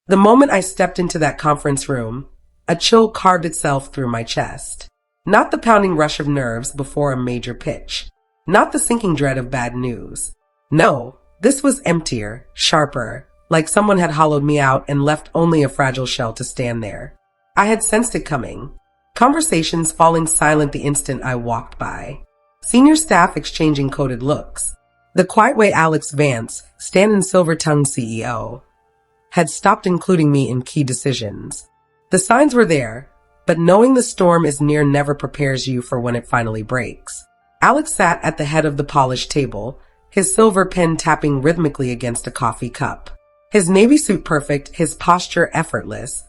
The moment I stepped into that conference room, a chill carved itself through my chest. Not the pounding rush of nerves before a major pitch. Not the sinking dread of bad news. No, this was emptier, sharper, like someone had hollowed me out and left only a fragile shell to stand there. I had sensed it coming. Conversations falling silent the instant I walked by. Senior staff exchanging coded looks. The quiet way Alex Vance, Stanton's silver-tongued CEO, had stopped including me in key decisions. The signs were there, but knowing the storm is near never prepares you for when it finally breaks. Alex sat at the head of the polished table, his silver pen tapping rhythmically against a coffee cup. His navy suit perfect, his posture effortless.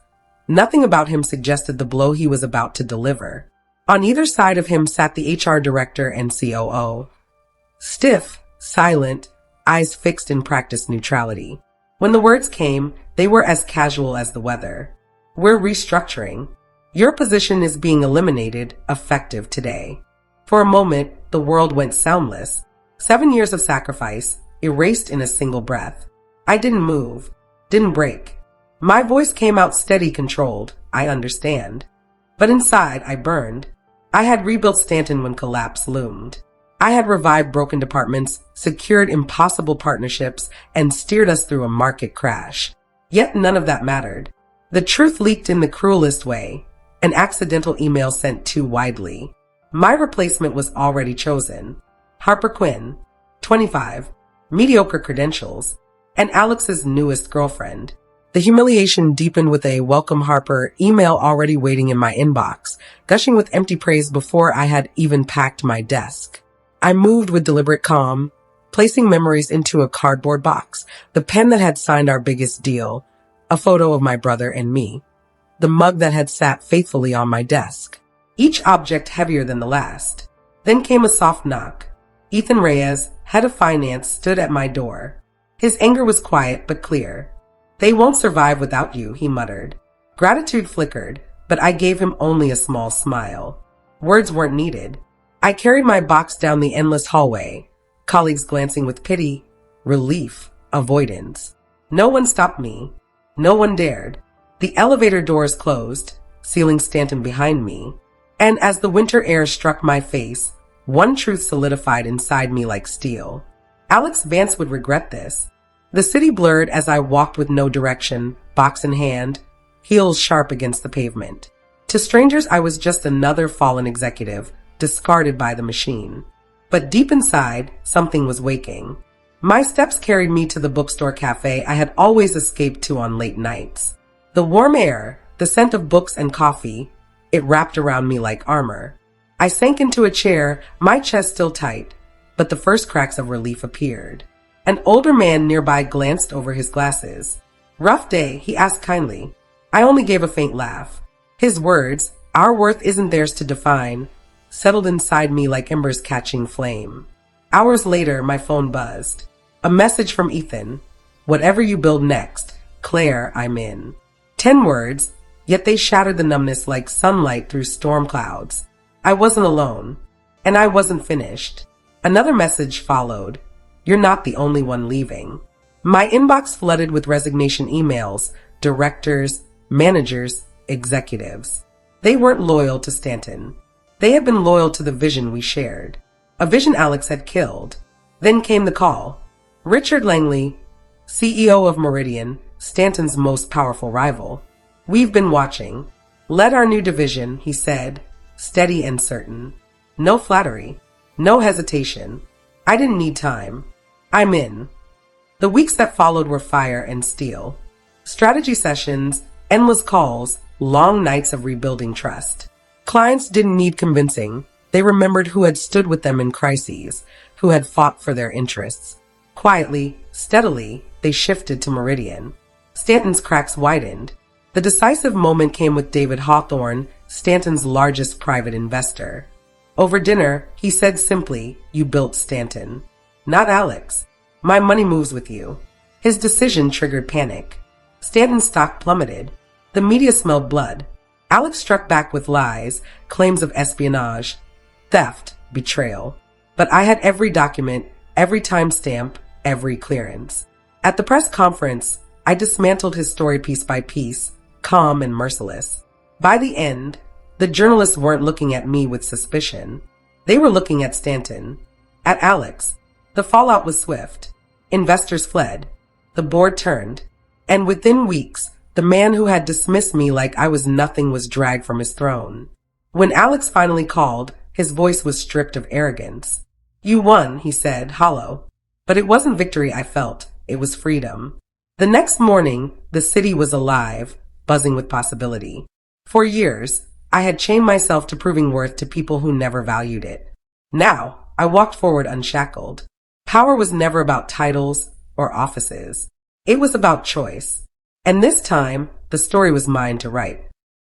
Nothing about him suggested the blow he was about to deliver. On either side of him sat the HR director and COO. Stiff, silent, eyes fixed in practiced neutrality. When the words came, they were as casual as the weather. We're restructuring. Your position is being eliminated, effective today. For a moment, the world went soundless. 7 years of sacrifice, erased in a single breath. I didn't move, didn't break. My voice came out steady, controlled. I understand. But inside, I burned. I had rebuilt Stanton when collapse loomed. I had revived broken departments, secured impossible partnerships, and steered us through a market crash. Yet none of that mattered. The truth leaked in the cruelest way. An accidental email sent too widely. My replacement was already chosen. Harper Quinn, 25, mediocre credentials, and Alex's newest girlfriend. The humiliation deepened with a "Welcome Harper" email already waiting in my inbox, gushing with empty praise before I had even packed my desk. I moved with deliberate calm, placing memories into a cardboard box, the pen that had signed our biggest deal, a photo of my brother and me, the mug that had sat faithfully on my desk, each object heavier than the last. Then came a soft knock. Ethan Reyes, head of finance, stood at my door. His anger was quiet but clear. "They won't survive without you," he muttered. Gratitude flickered, but I gave him only a small smile. Words weren't needed. I carried my box down the endless hallway, colleagues glancing with pity, relief, avoidance. No one stopped me. No one dared. The elevator doors closed, sealing Stanton behind me. And as the winter air struck my face, one truth solidified inside me like steel. Alex Vance would regret this. The city blurred as I walked with no direction, box in hand, heels sharp against the pavement. To strangers, I was just another fallen executive, discarded by the machine. But deep inside, something was waking. My steps carried me to the bookstore cafe I had always escaped to on late nights. The warm air, the scent of books and coffee, it wrapped around me like armor. I sank into a chair, my chest still tight, but the first cracks of relief appeared. An older man nearby glanced over his glasses. "Rough day," he asked kindly. I only gave a faint laugh. His words, "Our worth isn't theirs to define," settled inside me like embers catching flame. Hours later, my phone buzzed. A message from Ethan. "Whatever you build next, Claire, I'm in." 10 words, yet they shattered the numbness like sunlight through storm clouds. I wasn't alone, and I wasn't finished. Another message followed. "You're not the only one leaving." My inbox flooded with resignation emails, directors, managers, executives. They weren't loyal to Stanton. They had been loyal to the vision we shared. A vision Alex had killed. Then came the call. Richard Langley, CEO of Meridian, Stanton's most powerful rival. "We've been watching. Led our new division," he said, steady and certain. No flattery. No hesitation. I didn't need time. "I'm in." The weeks that followed were fire and steel. Strategy sessions, endless calls, long nights of rebuilding trust. Clients didn't need convincing. They remembered who had stood with them in crises, who had fought for their interests. Quietly, steadily, they shifted to Meridian. Stanton's cracks widened. The decisive moment came with David Hawthorne, Stanton's largest private investor. Over dinner, he said simply, "You built Stanton." Not Alex. "My money moves with you." His decision triggered panic. Stanton's stock plummeted. The media smelled blood. Alex struck back with lies, claims of espionage, theft, betrayal. But I had every document, every timestamp, every clearance. At the press conference, I dismantled his story piece by piece, calm and merciless. By the end, the journalists weren't looking at me with suspicion. They were looking at Stanton, at Alex. The fallout was swift. Investors fled. The board turned. And within weeks, the man who had dismissed me like I was nothing was dragged from his throne. When Alex finally called, his voice was stripped of arrogance. "You won," he said, hollow. But it wasn't victory I felt. It was freedom. The next morning, the city was alive, buzzing with possibility. For years, I had chained myself to proving worth to people who never valued it. Now, I walked forward unshackled. Power was never about titles or offices. It was about choice. And this time, the story was mine to write.